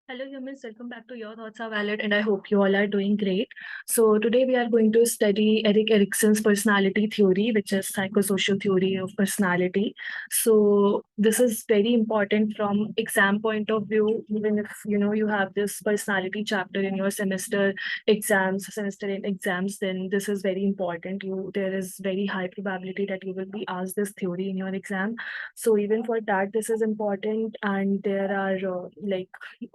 Hello humans, welcome back to Your Thoughts Are Valid, and I hope you all are doing great. So today we are going to study Erik Erikson's personality theory, which is psychosocial theory of personality. So this is very important from exam point of view. Even if you have this personality chapter in your semester in exams, then this is very important. There is very high probability that you will be asked this theory in your exam. So even for that, this is important, and there are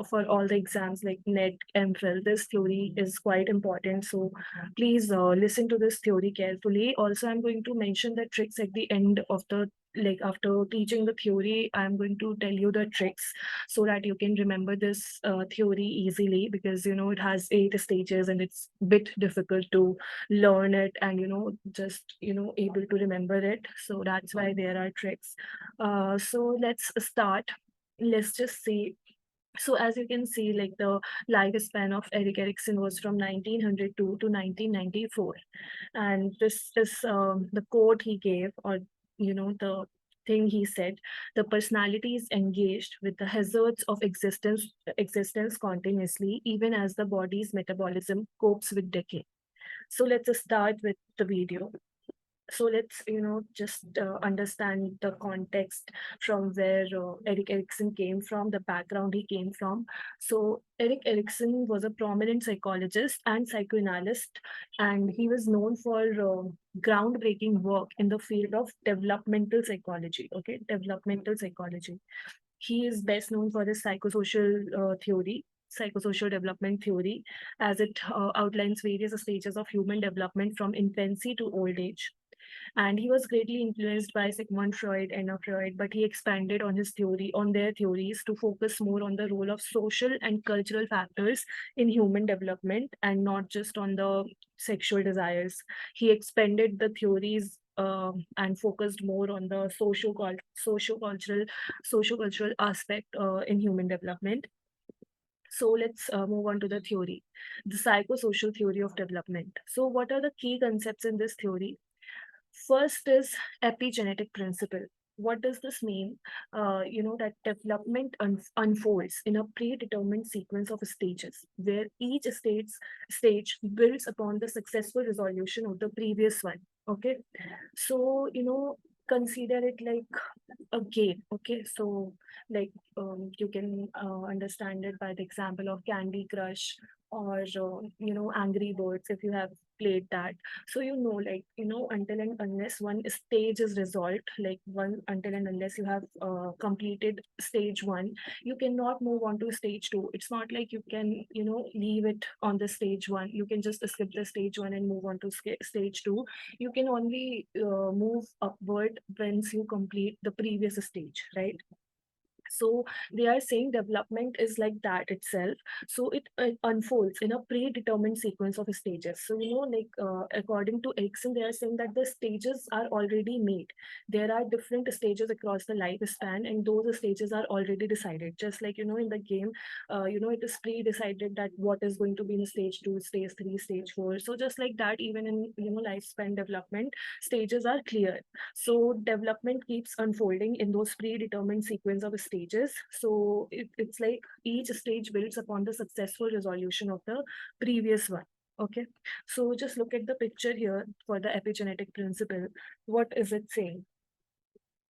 for all the exams like NET, MPhil, this theory is quite important. So please listen to this theory carefully. Also, I'm going to mention the tricks at the end of the after teaching the theory, I'm going to tell you the tricks so that you can remember this theory easily, because it has 8 stages and it's a bit difficult to learn it and just able to remember it. So that's why there are tricks. So let's start. Let's just see. So as you can see, like the lifespan of Erik Erikson was from 1902 to 1994, and this is the quote he gave, or the thing he said: the personality is engaged with the hazards of existence continuously, even as the body's metabolism copes with decay. So let's start with the video. So let's just understand the context from where Erik Erikson came from, the background he came from. So Erik Erikson was a prominent psychologist and psychoanalyst, and he was known for groundbreaking work in the field of developmental psychology. Okay, developmental psychology. He is best known for his psychosocial development theory, as it outlines various stages of human development from infancy to old age. And he was greatly influenced by Sigmund Freud and Freud, but he expanded on their theories to focus more on the role of social and cultural factors in human development and not just on the sexual desires. He expanded the theories and focused more on the social cultural aspect in human development. So let's move on to the theory, the psychosocial theory of development. So what are the key concepts in this theory? First is epigenetic principle. What does this mean? That development unfolds in a predetermined sequence of stages, where each stage builds upon the successful resolution of the previous one. Okay, so consider it like a game. Okay, so like you can understand it by the example of Candy Crush or Angry Birds, if you have played that. So until and unless one stage is resolved, like one until and unless you have completed stage one, you cannot move on to stage two. It's not like you can leave it on the stage one. You can just skip the stage one and move on to stage two. You can only move upward once you complete the previous stage, right? So they are saying development is like that itself. So it unfolds in a predetermined sequence of stages. So according to Erikson, they are saying that the stages are already made. There are different stages across the lifespan, and those stages are already decided. Just like in the game, it is pre-decided that what is going to be in stage two, stage three, stage four. So just like that, even in lifespan development, stages are clear. So development keeps unfolding in those predetermined sequence of stages. So it's like each stage builds upon the successful resolution of the previous one. Okay, so just look at the picture here for the epigenetic principle. What is it saying?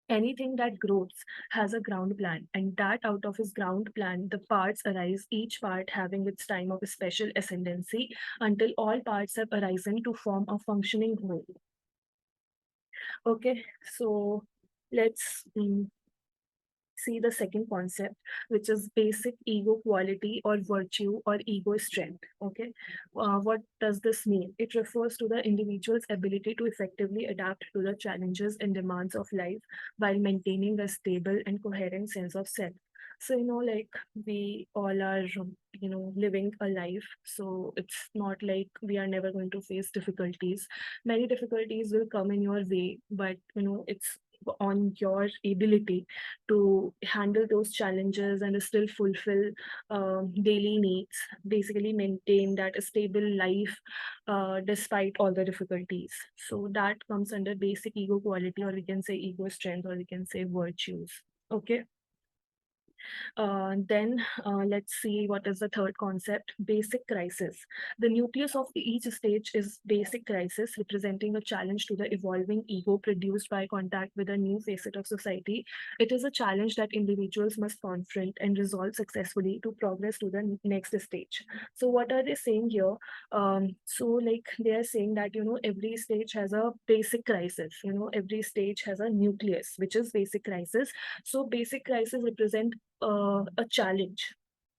Anything that grows has a ground plan, and that out of his ground plan, the parts arise, each part having its time of special ascendancy, until all parts have arisen to form a functioning whole. Okay, so let's see the second concept, which is basic ego quality or virtue or ego strength. Okay, what does this mean? It refers to the individual's ability to effectively adapt to the challenges and demands of life while maintaining a stable and coherent sense of self. So like we all are living a life, so it's not like we are never going to face difficulties. Many difficulties will come in your way, but it's on your ability to handle those challenges and still fulfill daily needs, basically maintain that stable life despite all the difficulties. So that comes under basic ego quality, or we can say ego strength, or we can say virtues. Okay, Then let's see what is the third concept, basic crisis. The nucleus of each stage is basic crisis, representing a challenge to the evolving ego produced by contact with a new facet of society. It is a challenge that individuals must confront and resolve successfully to progress to the next stage. So, what are they saying here? So they are saying that, every stage has a basic crisis, every stage has a nucleus, which is basic crisis. So, basic crisis represent a challenge,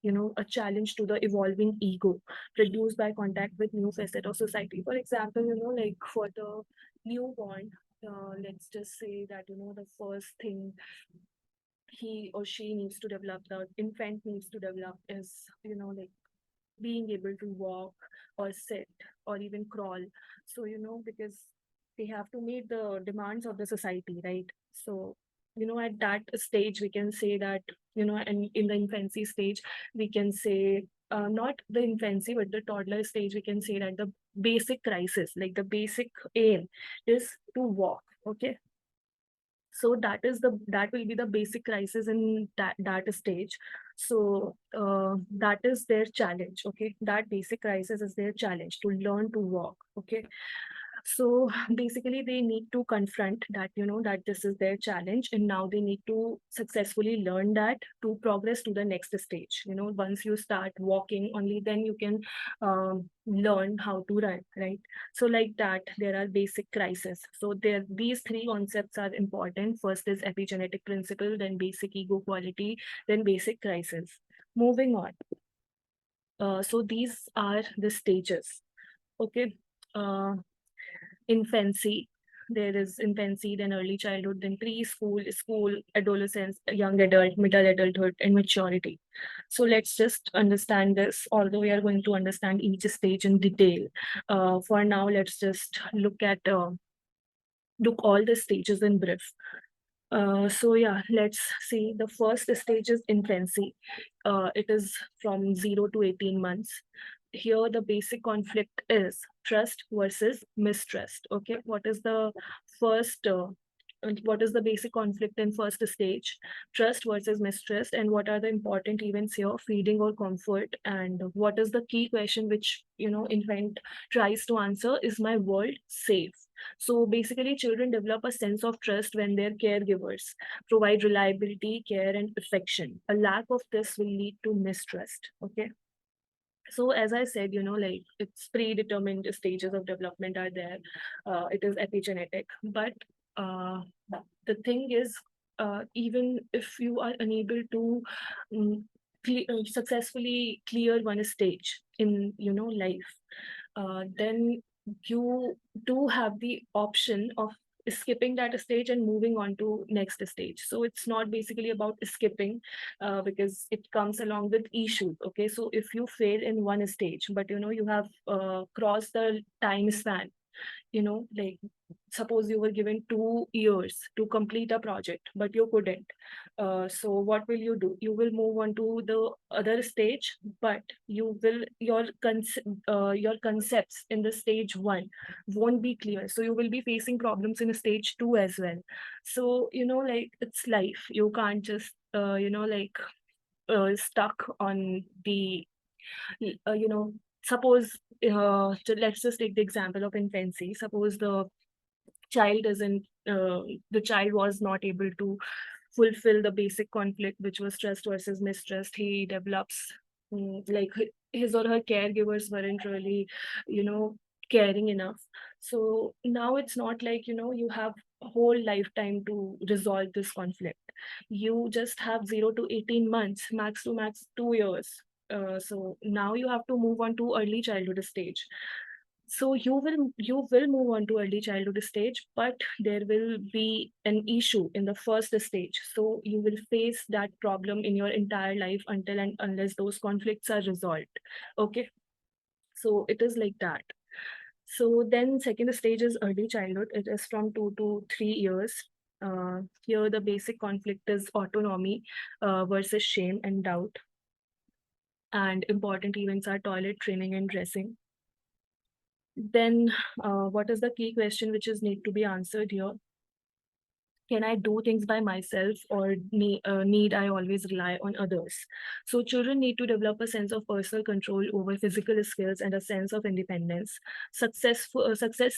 a challenge to the evolving ego produced by contact with new facet of society. For example, like for the newborn, let's just say that, the first thing he or she needs to develop, the infant needs to develop is, like being able to walk or sit or even crawl. So, because they have to meet the demands of the society, right? So, at that stage, we can say that, and in the infancy stage, we can say, not the infancy, but the toddler stage, we can say that the basic crisis, like the basic aim is to walk. Okay. So that will be the basic crisis in that stage. So that is their challenge. Okay, that basic crisis is their challenge to learn to walk. Okay, so basically they need to confront that, that this is their challenge, and now they need to successfully learn that to progress to the next stage. Once you start walking, only then you can learn how to run, right? So like that, there are basic crises. So there, these three concepts are important. First is epigenetic principle, then basic ego quality, then basic crisis. Moving on. So these are the stages. Okay. Uh, Infancy. There is infancy, then early childhood, then preschool, school, adolescence, young adult, middle adulthood, and maturity. So let's just understand this, although we are going to understand each stage in detail. For now, let's just look all the stages in brief. So yeah, let's see. The first stage is infancy. It is from 0 to 18 months. Here, the basic conflict is trust versus mistrust. Okay, first? What is the basic conflict in first stage? Trust versus mistrust, and what are the important events here? Feeding or comfort, and what is the key question which infant tries to answer? Is my world safe? So basically, children develop a sense of trust when their caregivers provide reliability, care, and affection. A lack of this will lead to mistrust. Okay. So as I said, like it's predetermined stages of development are there. It is epigenetic, but uh, the thing is, even if you are unable to successfully clear one stage in life, then you do have the option of skipping that stage and moving on to next stage. So it's not basically about skipping, because it comes along with issues. Okay, so if you fail in one stage, but you have crossed the time span, like suppose you were given 2 years to complete a project, but you couldn't. So what will you do? You will move on to the other stage, but your concepts in the stage one won't be clear. So you will be facing problems in stage two as well. So like it's life. You can't just stuck on the suppose let's just take the example of infancy. Suppose child isn't the child was not able to fulfill the basic conflict, which was trust versus mistrust. He develops like his or her caregivers weren't really you know caring enough. So now it's not like you have a whole lifetime to resolve this conflict. You just have 0 to 18 months, max to max 2 years. So now you have to move on to early childhood stage. So you will move on to early childhood stage, but there will be an issue in the first stage. So you will face that problem in your entire life until and unless those conflicts are resolved. Okay, so it is like that. So then second stage is early childhood. It is from 2 to 3 years. Here the basic conflict is autonomy versus shame and doubt. And important events are toilet training and dressing. Then what is the key question which is need to be answered here? Can I do things by myself, or need I always rely on others? So children need to develop a sense of personal control over physical skills and a sense of independence. Success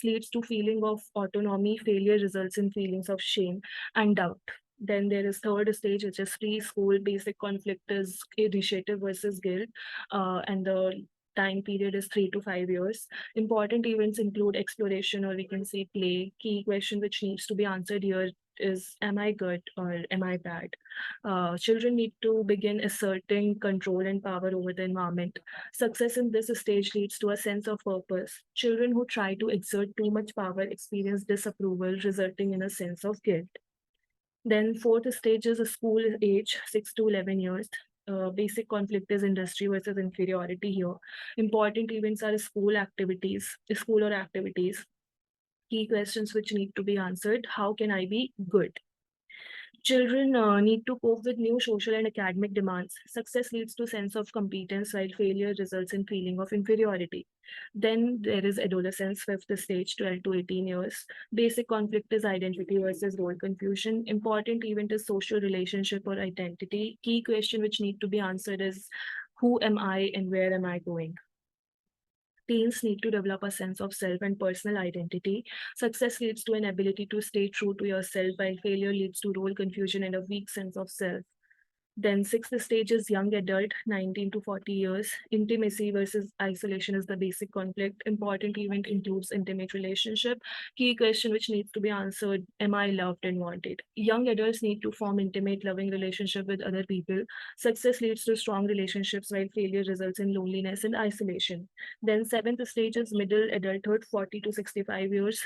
leads to feeling of autonomy. Failure results in feelings of shame and doubt. Then there is third stage, which is preschool. Basic conflict is initiative versus guilt, and the time period is 3 to 5 years. Important events include exploration, or we can say play. Key question which needs to be answered here is, am I good or am I bad? Children need to begin asserting control and power over the environment. Success in this stage leads to a sense of purpose. Children who try to exert too much power experience disapproval, resulting in a sense of guilt. Then fourth stage is a school age, 6 to 11 years. Basic conflict is industry versus inferiority here. Important events are school or activities. Key questions which need to be answered: how can I be good? Children need to cope with new social and academic demands. Success leads to sense of competence, while failure results in feeling of inferiority. Then there is adolescence, fifth stage, 12 to 18 years. Basic conflict is identity versus role confusion. Important event is social relationship or identity. Key question which need to be answered is, who am I and where am I going? Teens need to develop a sense of self and personal identity. Success leads to an ability to stay true to yourself, while failure leads to role confusion and a weak sense of self. Then sixth stage is young adult, 19 to 40 years. Intimacy versus isolation is the basic conflict. Important event includes intimate relationship. Key question which needs to be answered: am I loved and wanted? Young adults need to form intimate, loving relationship with other people. Success leads to strong relationships, while failure results in loneliness and isolation. Then seventh stage is middle adulthood, 40 to 65 years.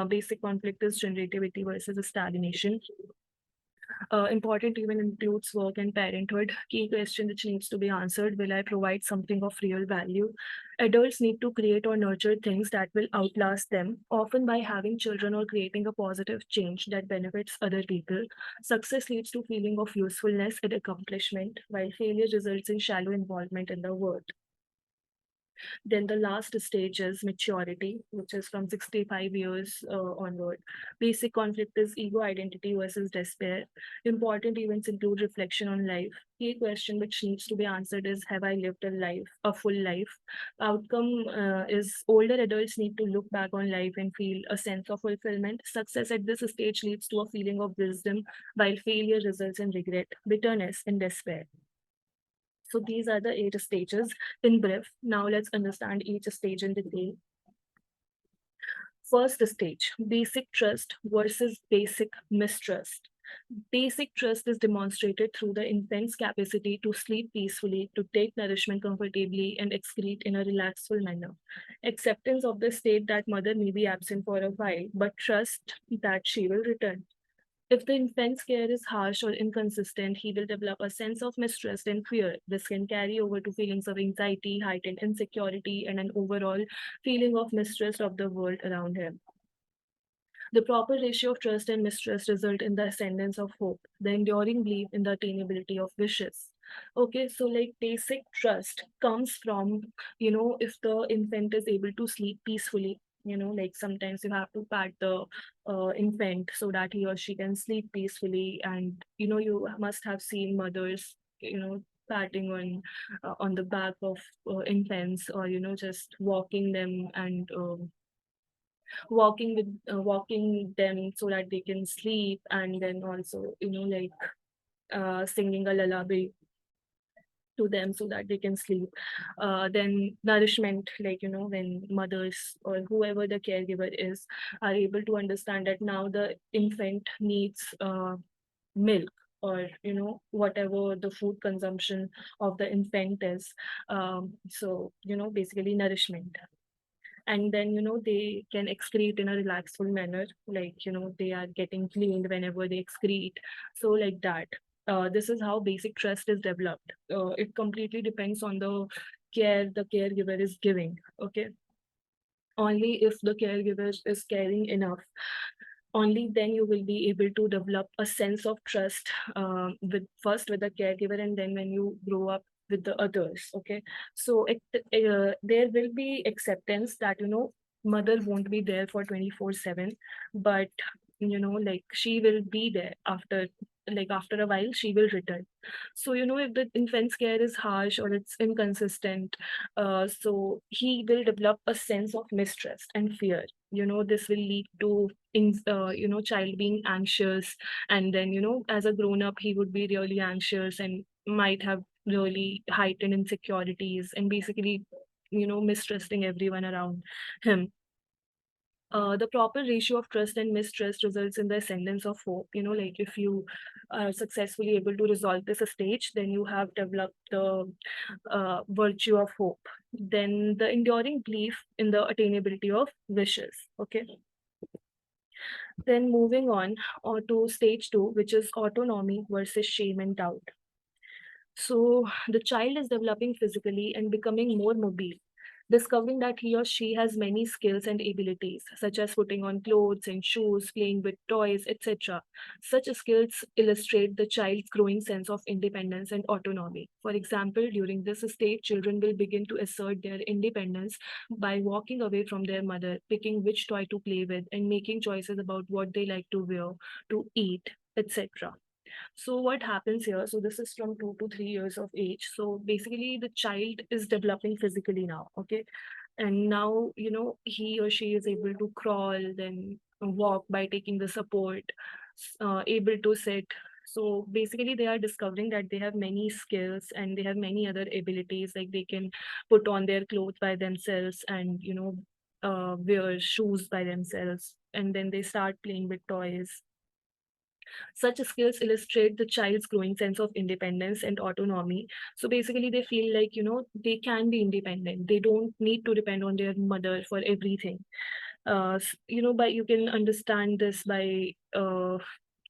Basic conflict is generativity versus stagnation. Important even includes work and parenthood. Key question which needs to be answered: will I provide something of real value? Adults need to create or nurture things that will outlast them, often by having children or creating a positive change that benefits other people. Success leads to feeling of usefulness and accomplishment, while failure results in shallow involvement in the world. Then the last stage is maturity, which is from 65 years onward. Basic conflict is ego identity versus despair. Important events include reflection on life. Key question which needs to be answered is, have I lived a full life? Outcome is, older adults need to look back on life and feel a sense of fulfillment. Success at this stage leads to a feeling of wisdom, while failure results in regret, bitterness, and despair. So these are the 8 stages in brief. Now let's understand each stage in detail. First stage, basic trust versus basic mistrust. Basic trust is demonstrated through the infant's capacity to sleep peacefully, to take nourishment comfortably, and excrete in a relaxful manner. Acceptance of the state that mother may be absent for a while, but trust that she will return. If the infant's care is harsh or inconsistent, he will develop a sense of mistrust and fear. This can carry over to feelings of anxiety, heightened insecurity, and an overall feeling of mistrust of the world around him. The proper ratio of trust and mistrust result in the ascendance of hope, the enduring belief in the attainability of wishes. Okay, so like basic trust comes from, if the infant is able to sleep peacefully, like sometimes you have to pat the infant so that he or she can sleep peacefully. And, you must have seen mothers, patting on the back of infants, or, just walking them and walking them so that they can sleep, and then also like singing a lullaby to them so that they can sleep. Then nourishment, like when mothers or whoever the caregiver is are able to understand that now the infant needs milk, or whatever the food consumption of the infant is. So basically nourishment. And then they can excrete in a relaxful manner, like they are getting cleaned whenever they excrete. So like that, this is how basic trust is developed. It completely depends on the care the caregiver is giving. Okay, only if the caregiver is caring enough, only then you will be able to develop a sense of trust, with the caregiver, and then when you grow up with the others. Okay, so there will be acceptance that mother won't be there for 24/7, but like she will be there after a while she will return. So if the infant's care is harsh or it's inconsistent, so he will develop a sense of mistrust and fear. This will lead to child being anxious, and then as a grown up he would be really anxious and might have really heightened insecurities and basically mistrusting everyone around him. The proper ratio of trust and mistrust results in the ascendance of hope. Like if you are successfully able to resolve this stage, then you have developed the virtue of hope. Then the enduring belief in the attainability of wishes. Okay. Then moving on to stage two, which is autonomy versus shame and doubt. So the child is developing physically and becoming more mobile, discovering that he or she has many skills and abilities, such as putting on clothes and shoes, playing with toys, etc. Such skills illustrate the child's growing sense of independence and autonomy. For example, during this stage, children will begin to assert their independence by walking away from their mother, picking which toy to play with, and making choices about what they like to wear, to eat, etc. So what happens here? So this is from 2 to 3 years of age. So basically, the child is developing physically now. Okay, and now he or she is able to crawl, then walk by taking the support, able to sit. So basically, they are discovering that they have many skills and they have many other abilities. Like they can put on their clothes by themselves and wear shoes by themselves, and then they start playing with toys. Such skills illustrate the child's growing sense of independence and autonomy. So basically, they feel like, they can be independent. They don't need to depend on their mother for everything. But you can understand this by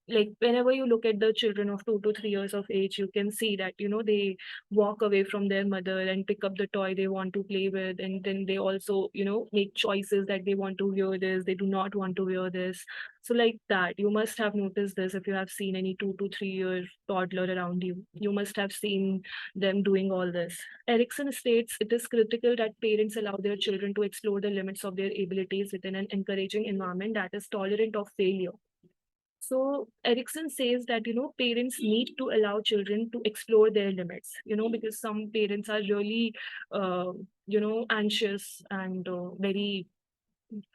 like whenever you look at the children of 2 to 3 years of age, you can see that they walk away from their mother and pick up the toy they want to play with, and then they also make choices that they want to wear this, they do not want to wear this. So like that, you must have noticed this. If you have seen any 2 to 3 year toddler around you, you must have seen them doing all this. Erikson states it is critical that parents allow their children to explore the limits of their abilities within an encouraging environment that is tolerant of failure. So Erickson says that parents need to allow children to explore their limits. Because some parents are really anxious and very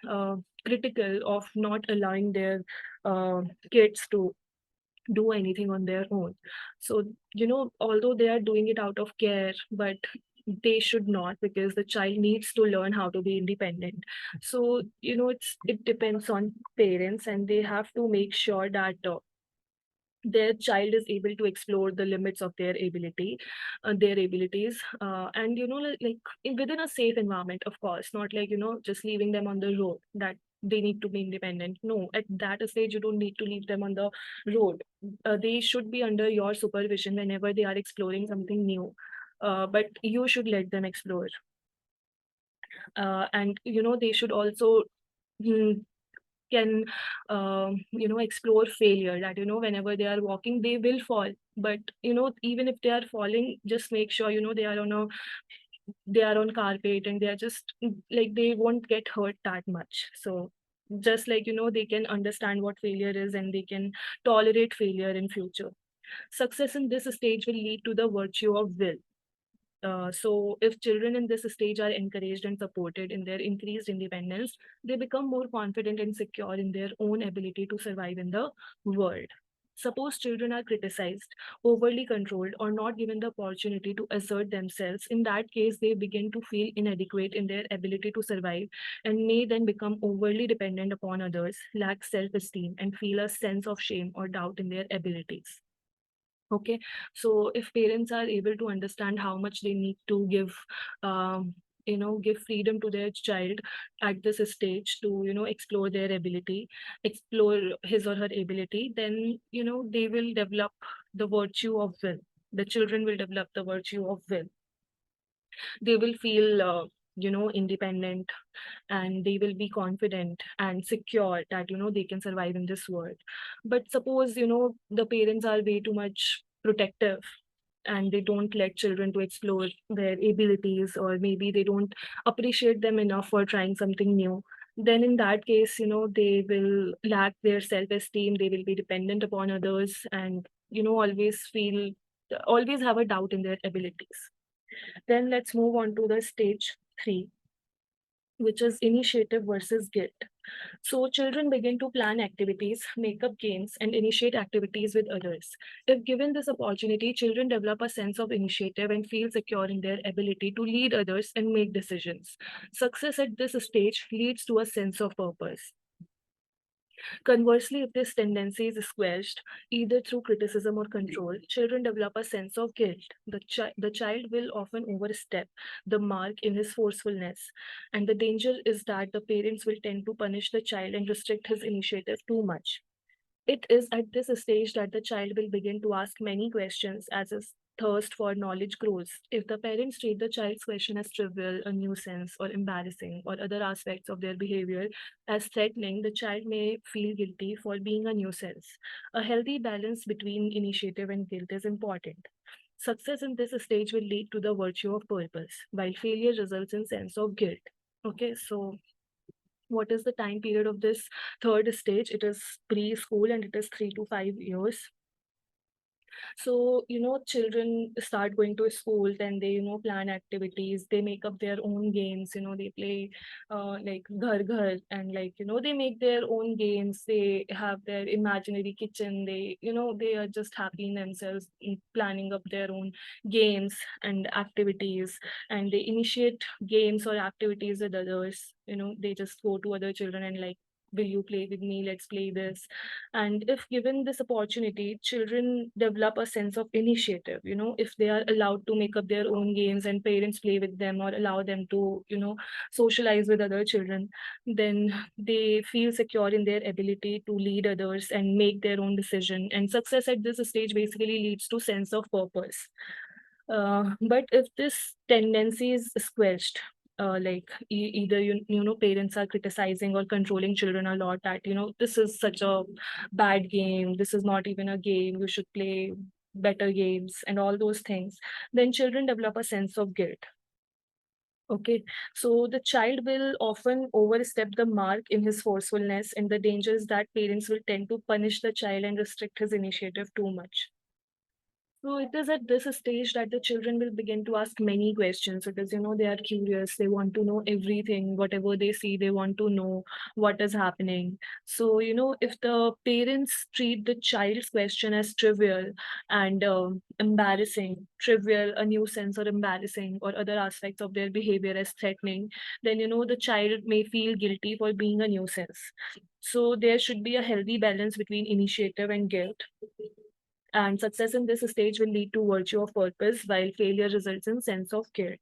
uh, critical of not allowing their uh, kids to do anything on their own. So although they are doing it out of care, but they should not, because the child needs to learn how to be independent. So it depends on parents, and they have to make sure that their child is able to explore the limits of their abilities, and within a safe environment, of course, not like just leaving them on the road, that they need to be independent. No, at that stage you don't need to leave them on the road. They should be under your supervision whenever they are exploring something new, but you should let them explore. And they should also mm, can explore failure, that whenever they are walking they will fall, but even if they are falling, just make sure they are on carpet, and they are just like they won't get hurt that much. So just like they can understand what failure is, and they can tolerate failure in future. Success in this stage will lead to the virtue of will. So, if children in this stage are encouraged and supported in their increased independence, they become more confident and secure in their own ability to survive in the world. Suppose children are criticized, overly controlled, or not given the opportunity to assert themselves. In that case, they begin to feel inadequate in their ability to survive and may then become overly dependent upon others, lack self esteem, and feel a sense of shame or doubt in their abilities. Okay, so if parents are able to understand how much they need to give, give freedom to their child at this stage to, explore their ability, explore his or her ability, then, they will develop the virtue of will. The children will develop the virtue of will. They will feel, independent, and they will be confident and secure that they can survive in this world. But suppose the parents are way too much protective, and they don't let children to explore their abilities, or maybe they don't appreciate them enough for trying something new, then in that case, they will lack their self-esteem, they will be dependent upon others, and, always have a doubt in their abilities. Then let's move on to the stage 3, which is initiative versus guilt. So children begin to plan activities, make up games, and initiate activities with others. If given this opportunity, children develop a sense of initiative and feel secure in their ability to lead others and make decisions. Success at this stage leads to a sense of purpose. Conversely, if this tendency is squelched, either through criticism or control, children develop a sense of guilt. The child will often overstep the mark in his forcefulness, and the danger is that the parents will tend to punish the child and restrict his initiative too much. It is at this stage that the child will begin to ask many questions as his thirst for knowledge grows. If the parents treat the child's question as trivial, a nuisance, or embarrassing, or other aspects of their behavior as threatening, the child may feel guilty for being a nuisance. A healthy balance between initiative and guilt is important. Success in this stage will lead to the virtue of purpose, while failure results in sense of guilt. Okay, so what is the time period of this third stage? It is preschool and it is 3 to 5 years. So, children start going to school, then they, plan activities, they make up their own games, they play like ghar ghar, and like, they make their own games, they have their imaginary kitchen, they are just happy in themselves in planning up their own games and activities, and they initiate games or activities with others, they just go to other children and like, will you play with me, let's play this. And if given this opportunity, children develop a sense of initiative, if they are allowed to make up their own games and parents play with them or allow them to, socialize with other children, then they feel secure in their ability to lead others and make their own decision. And success at this stage basically leads to sense of purpose. But if this tendency is squelched, like either parents are criticizing or controlling children a lot, that this is such a bad game, this is not even a game, you should play better games and all those things, then children develop a sense of guilt. Okay, so the child will often overstep the mark in his forcefulness, and the danger is that parents will tend to punish the child and restrict his initiative too much. So it is at this stage that the children will begin to ask many questions, because they are curious, they want to know everything, whatever they see, they want to know what is happening. So if the parents treat the child's question as trivial and embarrassing, trivial, a nuisance or embarrassing, or other aspects of their behavior as threatening, then the child may feel guilty for being a nuisance. So there should be a healthy balance between initiative and guilt, and success in this stage will lead to virtue of purpose, while failure results in sense of guilt.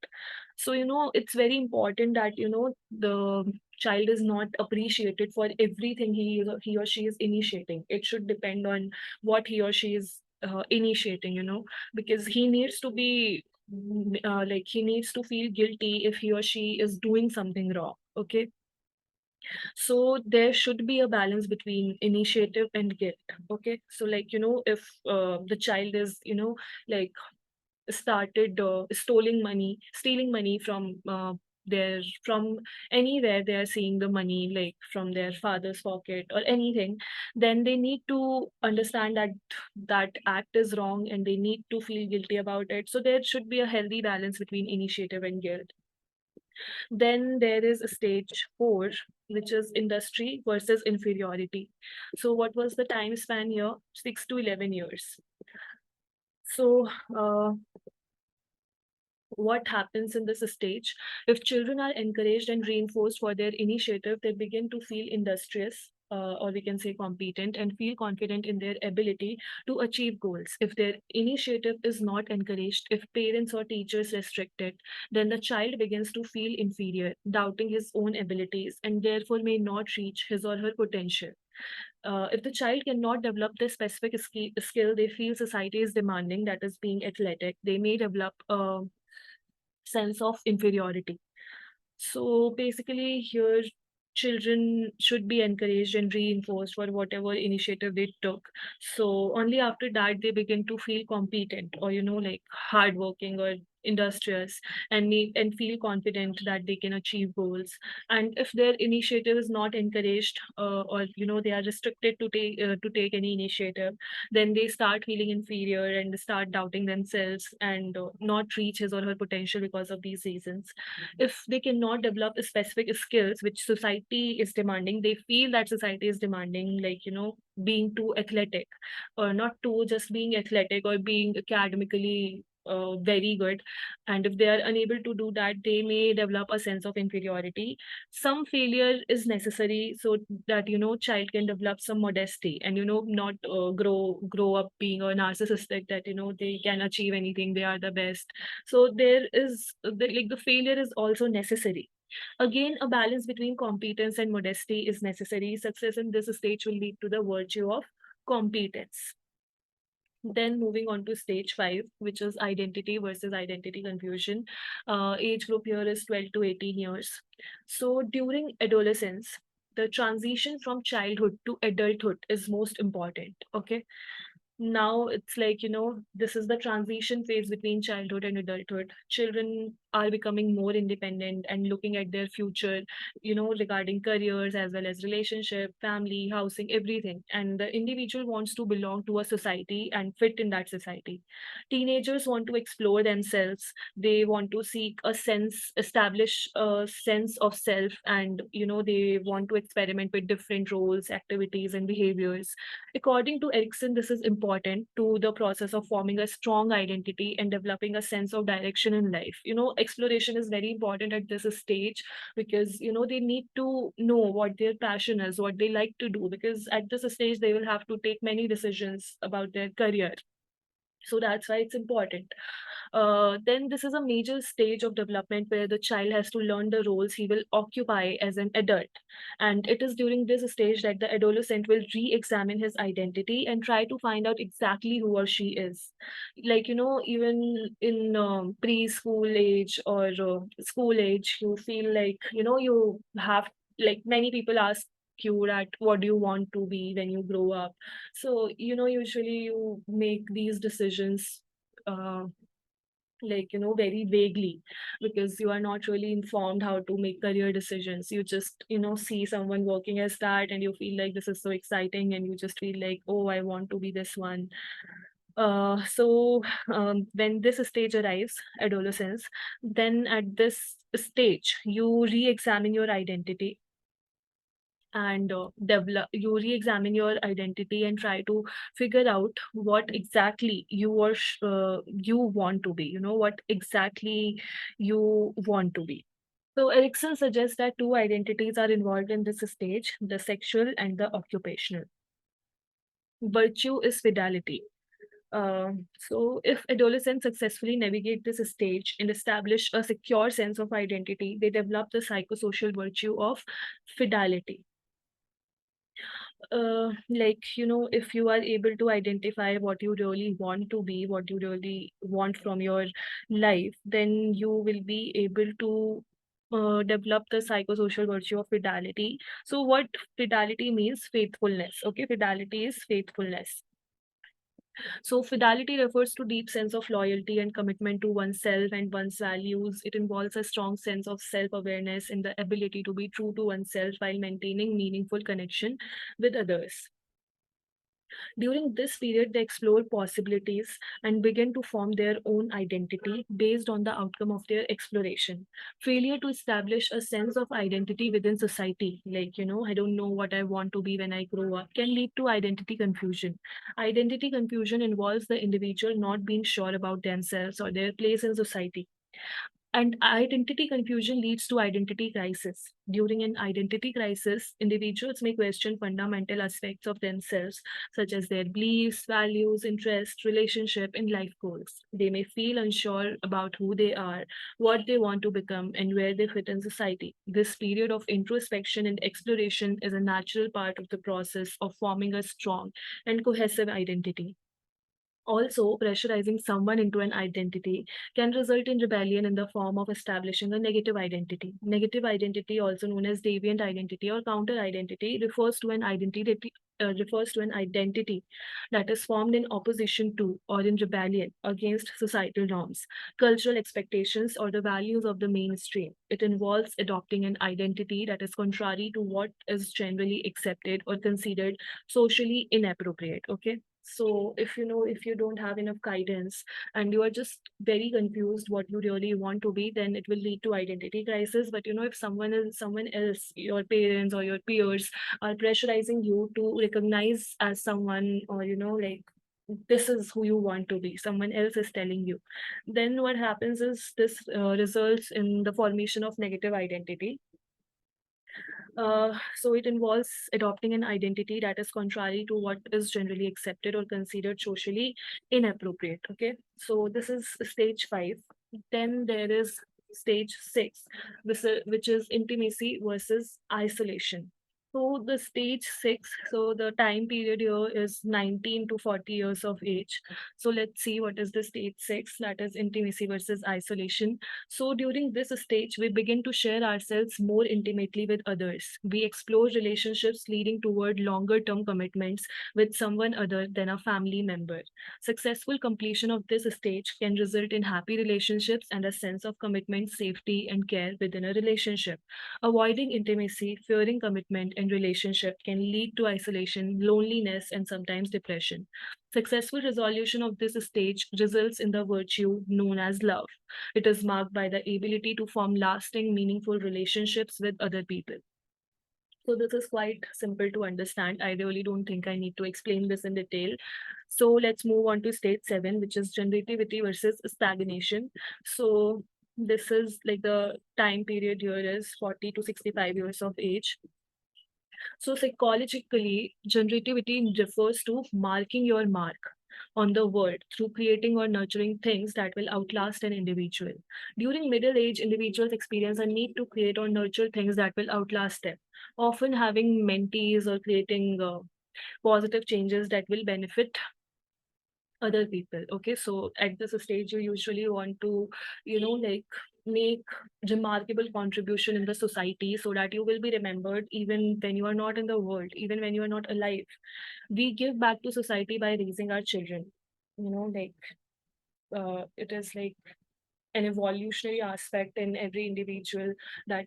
So it's very important that the child is not appreciated for everything he or she is initiating. It should depend on what he or she is initiating, because he needs to be like, he needs to feel guilty if he or she is doing something wrong. Okay, so there should be a balance between initiative and guilt. Okay, so like, if the child is, like, started stealing money from anywhere they are seeing the money, like from their father's pocket or anything, then they need to understand that that act is wrong and they need to feel guilty about it. So there should be a healthy balance between initiative and guilt. Then there is stage 4, which is industry versus inferiority. So what was the time span here? 6 to 11 years. So what happens in this stage? If children are encouraged and reinforced for their initiative, they begin to feel industrious, or we can say competent, and feel confident in their ability to achieve goals. If their initiative is not encouraged, if parents or teachers restrict it, then the child begins to feel inferior, doubting his own abilities, and therefore may not reach his or her potential. If the child cannot develop this specific skill they feel society is demanding, that is being athletic, they may develop a sense of inferiority. So basically, here children should be encouraged and reinforced for whatever initiative they took. So only after that they begin to feel competent, or like hardworking, or industrious, and feel confident that they can achieve goals. And if their initiative is not encouraged, or they are restricted to take any initiative, then they start feeling inferior and start doubting themselves, and not reach his or her potential because of these reasons. If they cannot develop specific skills which society is demanding, they feel that society is demanding, like being too athletic, or not too just being athletic or being academically very good. And if they are unable to do that, they may develop a sense of inferiority. Some failure is necessary so that child can develop some modesty, and not grow up being a narcissistic, that they can achieve anything, they are the best. So there is the failure is also necessary. Again, a balance between competence and modesty is necessary. Success in this stage will lead to the virtue of competence. Then moving on to stage 5, which is identity versus identity confusion. Age group here is 12 to 18 years. So during adolescence, the transition from childhood to adulthood is most important. Okay. Now it's like, this is the transition phase between childhood and adulthood. Children are becoming more independent and looking at their future, regarding careers as well as relationship, family, housing, everything. And the individual wants to belong to a society and fit in that society. Teenagers want to explore themselves. They want to establish a sense of self, and, they want to experiment with different roles, activities, and behaviors. According to Erikson, this is important to the process of forming a strong identity and developing a sense of direction in life. Exploration is very important at this stage, because they need to know what their passion is, what they like to do, because at this stage they will have to take many decisions about their career. So that's why it's important. Then this is a major stage of development where the child has to learn the roles he will occupy as an adult. And it is during this stage that the adolescent will re-examine his identity and try to find out exactly who or she is. Like, even in preschool age or school age, you feel like, you have, like, many people ask you that what do you want to be when you grow up. So, usually you make these decisions uh, like, very vaguely, because you are not really informed how to make career decisions. You just, see someone working as that, and you feel like this is so exciting, and you just feel like, oh, I want to be this one. When this stage arrives, adolescence, then at this stage, you re examine your identity, and you re-examine your identity and try to figure out what exactly you want to be, what exactly you want to be. So Erikson suggests that two identities are involved in this stage: the sexual and the occupational. Virtue is fidelity. So if adolescents successfully navigate this stage and establish a secure sense of identity, they develop the psychosocial virtue of fidelity. Like, if you are able to identify what you really want to be, what you really want from your life, then you will be able to develop the psychosocial virtue of fidelity. So what fidelity means? Faithfulness. Okay, fidelity is faithfulness. So fidelity refers to deep sense of loyalty and commitment to oneself and one's values. It involves a strong sense of self-awareness and the ability to be true to oneself while maintaining meaningful connection with others. During this period, they explore possibilities and begin to form their own identity based on the outcome of their exploration. Failure to establish a sense of identity within society, like, I don't know what I want to be when I grow up, can lead to identity confusion. Identity confusion involves the individual not being sure about themselves or their place in society. And identity confusion leads to identity crisis. During an identity crisis, individuals may question fundamental aspects of themselves, such as their beliefs, values, interests, relationship, and life goals. They may feel unsure about who they are, what they want to become, and where they fit in society. This period of introspection and exploration is a natural part of the process of forming a strong and cohesive identity. Also, pressurizing someone into an identity can result in rebellion in the form of establishing a negative identity. Negative identity, also known as deviant identity or counter identity, refers to an identity that is formed in opposition to or in rebellion against societal norms, cultural expectations, or the values of the mainstream. It involves adopting an identity that is contrary to what is generally accepted or considered socially inappropriate. Okay, so if you don't have enough guidance and you are just very confused what you really want to be, then it will lead to identity crisis. But if someone else, your parents or your peers, are pressurizing you to recognize as someone, or like this is who you want to be, someone else is telling you, then what happens is this results in the formation of negative identity. So it involves adopting an identity that is contrary to what is generally accepted or considered socially inappropriate. Okay, so this is stage 5. Then there is stage 6, which is intimacy versus isolation. So the stage 6, so the time period here is 19 to 40 years of age. So let's see what is the stage 6, that is intimacy versus isolation. So during this stage, we begin to share ourselves more intimately with others. We explore relationships leading toward longer term commitments with someone other than a family member. Successful completion of this stage can result in happy relationships and a sense of commitment, safety, and care within a relationship. Avoiding intimacy, fearing commitment, and relationship can lead to isolation, loneliness, and sometimes depression. Successful resolution of this stage results in the virtue known as love. It is marked by the ability to form lasting, meaningful relationships with other people. So this is quite simple to understand. I really don't think I need to explain this in detail. So let's move on to stage 7, which is generativity versus stagnation. So this is like the time period here is 40 to 65 years of age. So psychologically, generativity refers to marking your mark on the world through creating or nurturing things that will outlast an individual. During middle age, individuals experience a need to create or nurture things that will outlast them, often having mentees or creating positive changes that will benefit other people. Okay, so at this stage you usually want to like make remarkable contribution in the society so that you will be remembered even when you are not in the world, even when you are not alive. We give back to society by raising our children. Like it is like an evolutionary aspect in every individual, that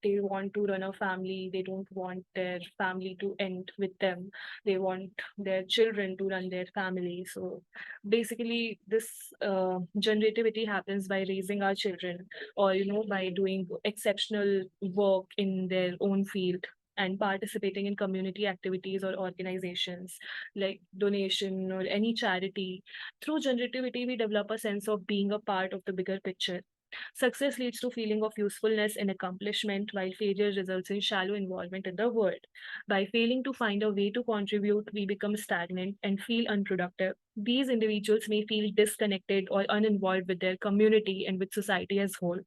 they want to run a family, they don't want their family to end with them, they want their children to run their family. So basically this generativity happens by raising our children, or by doing exceptional work in their own field and participating in community activities or organizations like donation or any charity. Through generativity, we develop a sense of being a part of the bigger picture. Success leads to feeling of usefulness and accomplishment, while failure results in shallow involvement in the world. By failing to find a way to contribute, we become stagnant and feel unproductive. These individuals may feel disconnected or uninvolved with their community and with society as whole.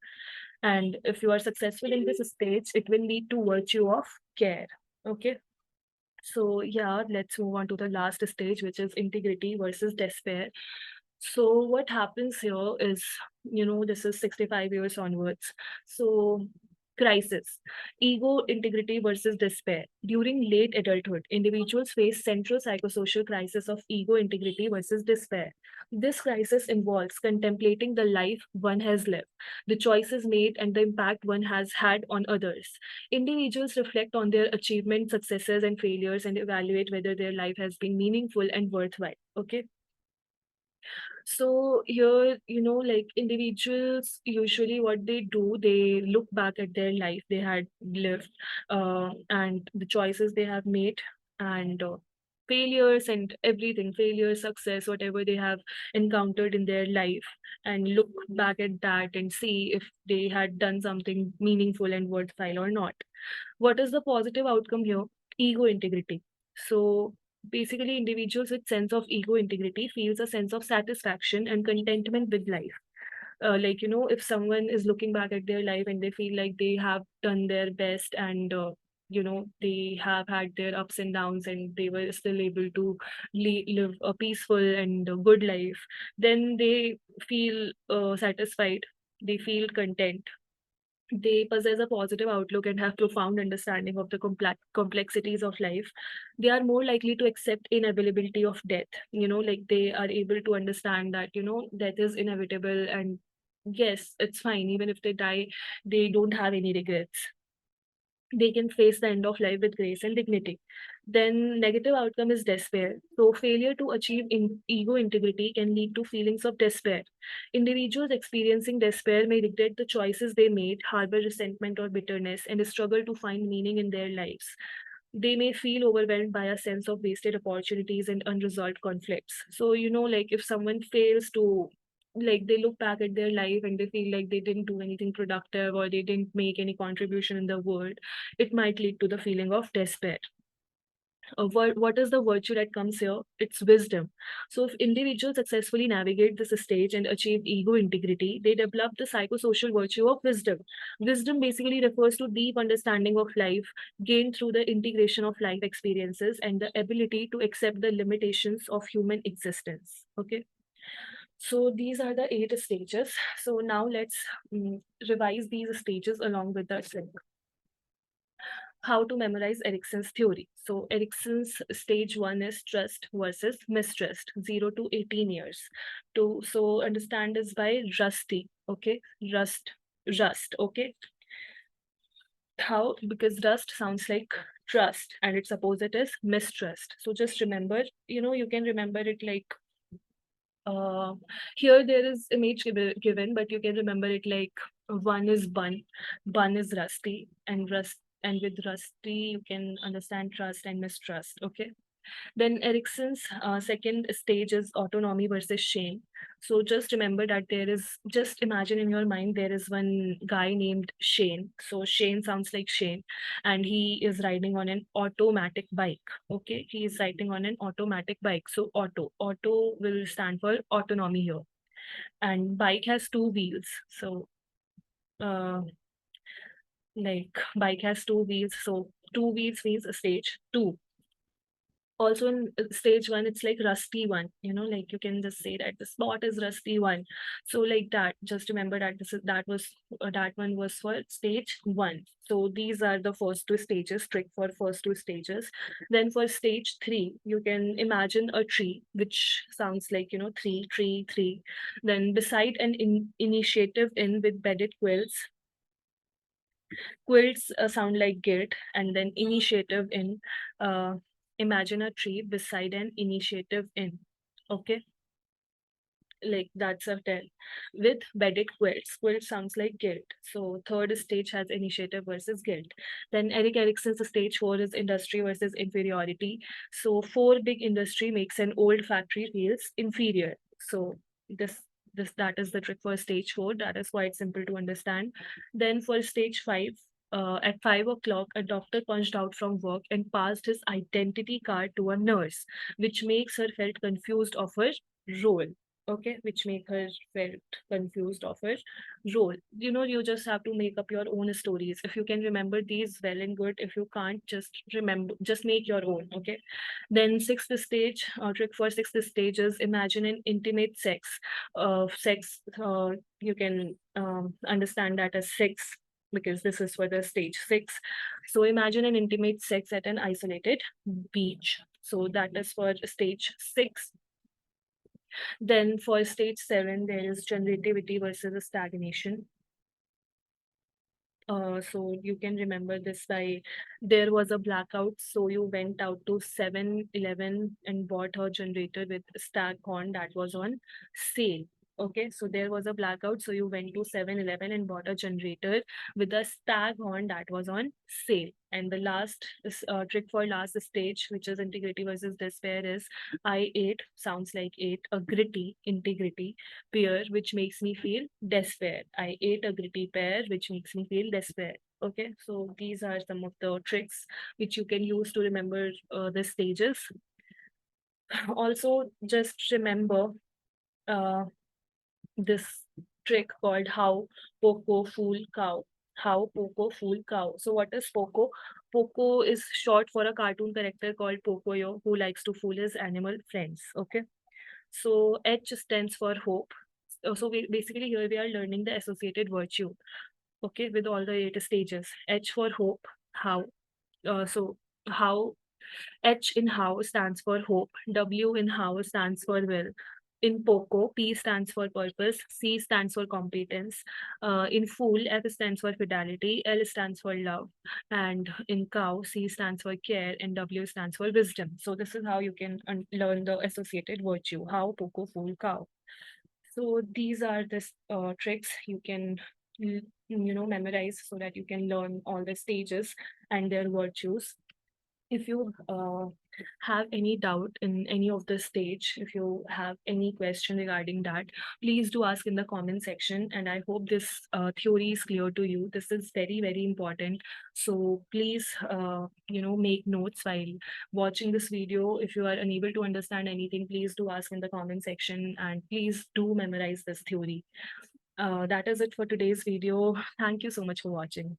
And if you are successful in this stage, it will lead to virtue of care. Okay. So yeah, let's move on to the last stage, which is integrity versus despair. So what happens here is, this is 65 years onwards. So crisis, ego, integrity versus despair. During late adulthood, individuals face central psychosocial crisis of ego, integrity versus despair. This crisis involves contemplating the life one has lived, the choices made, and the impact one has had on others. Individuals reflect on their achievements, successes, and failures and evaluate whether their life has been meaningful and worthwhile. Okay, so here, like individuals, usually what they do, they look back at their life they had lived, and the choices they have made, and failures and everything, failure, success, whatever they have encountered in their life, and look back at that and see if they had done something meaningful and worthwhile or not. What is the positive outcome here? Ego integrity. So basically, individuals with sense of ego integrity feels a sense of satisfaction and contentment with life. Like if someone is looking back at their life and they feel like they have done their best, and they have had their ups and downs and they were still able to live a peaceful and a good life, then they feel satisfied, they feel content, they possess a positive outlook and have profound understanding of the complexities of life. They are more likely to accept inevitability of death. Like they are able to understand that death is inevitable, and yes, it's fine. Even if they die, they don't have any regrets. They can face the end of life with grace and dignity. Then negative outcome is despair. So failure to achieve ego integrity can lead to feelings of despair. Individuals experiencing despair may regret the choices they made, harbor resentment or bitterness, and struggle to find meaning in their lives. They may feel overwhelmed by a sense of wasted opportunities and unresolved conflicts. So, like if someone fails to, like, they look back at their life and they feel like they didn't do anything productive or they didn't make any contribution in the world, it might lead to the feeling of despair. What is the virtue that comes here? It's wisdom. So, if individuals successfully navigate this stage and achieve ego integrity, they develop the psychosocial virtue of wisdom. Wisdom basically refers to deep understanding of life gained through the integration of life experiences and the ability to accept the limitations of human existence. Okay. So these are the 8 stages. So now let's revise these stages along with the how to memorize Erikson's theory. So Erikson's stage 1 is trust versus mistrust, 0 to 18 years. So understand this by Rusty, okay? Rust, okay? How? Because rust sounds like trust and its opposite is mistrust. So just remember, you can remember it like uh, here there is image given, but you can remember it like one is bun is rusty, and with rusty you can understand trust and mistrust. Okay. Then Erickson's second stage is autonomy versus shame. So just remember that just imagine in your mind, there is one guy named Shane. So Shane sounds like Shane, and he is riding on an automatic bike. Okay, he is riding on an automatic bike. So auto will stand for autonomy here, and bike has 2 wheels. So uh, like bike has 2 wheels. So 2 wheels means a stage 2. Also in stage 1, it's like rusty one, like you can just say that the spot is rusty one. So like that, just remember that that one was for stage 1. So these are the first 2 stages, trick for first 2 stages. Then for stage 3, you can imagine a tree, which sounds like tree. Then beside an initiative in with bedded quilts sound like guilt, and then initiative in, uh, imagine a tree beside an initiative in. Okay, like that's a 10. With bedded quilt sounds like guilt. So third stage has initiative versus guilt. Then Erik Erikson's stage 4 is industry versus inferiority. So for big industry makes an old factory feels inferior. So this that is the trick for stage 4. That is quite simple to understand. Then for stage 5, at 5 o'clock, a doctor punched out from work and passed his identity card to a nurse, which makes her felt confused of her role. Okay, which make her felt confused of her role. You just have to make up your own stories. If you can remember these, well and good. If you can't, just make your own. Okay. Then sixth stage, trick for sixth stage is imagine an intimate sex. You can understand that as sex, because this is for the stage 6. So imagine an intimate sex at an isolated beach. So that is for stage 6. Then for stage 7, there is generativity versus stagnation. So you can remember this by there was a blackout, so you went out to 7-Eleven and bought a generator with Staghorn that was on sale. Okay, so there was a blackout, so you went to 7-Eleven and bought a generator with a Staghorn that was on sale. And the last trick for last stage, which is integrity versus despair, is I ate sounds like ate a gritty integrity pear, which makes me feel despair. I ate a gritty pear, which makes me feel despair. Okay, so these are some of the tricks which you can use to remember the stages. Also, just remember uh, this trick called how Poco Fool Cow. How Poco Fool Cow. So, what is Poco? Poco is short for a cartoon character called Pocoyo who likes to fool his animal friends. Okay. So H stands for hope. So basically here we are learning the associated virtue. Okay, with all the 8 stages. H for hope. How? So how H in how stands for hope. W in how stands for will. In POCO, P stands for purpose, C stands for competence. In fool, F stands for fidelity, L stands for love. And in cow, C stands for care, and W stands for wisdom. So this is how you can learn the associated virtue. How, POCO, fool, cow. So these are the tricks you can memorize so that you can learn all the stages and their virtues. If you have any doubt in any of the stage, if you have any question regarding that, please do ask in the comment section. And I hope this theory is clear to you. This is very, very important. So please, make notes while watching this video. If you are unable to understand anything, please do ask in the comment section and please do memorize this theory. That is it for today's video. Thank you so much for watching.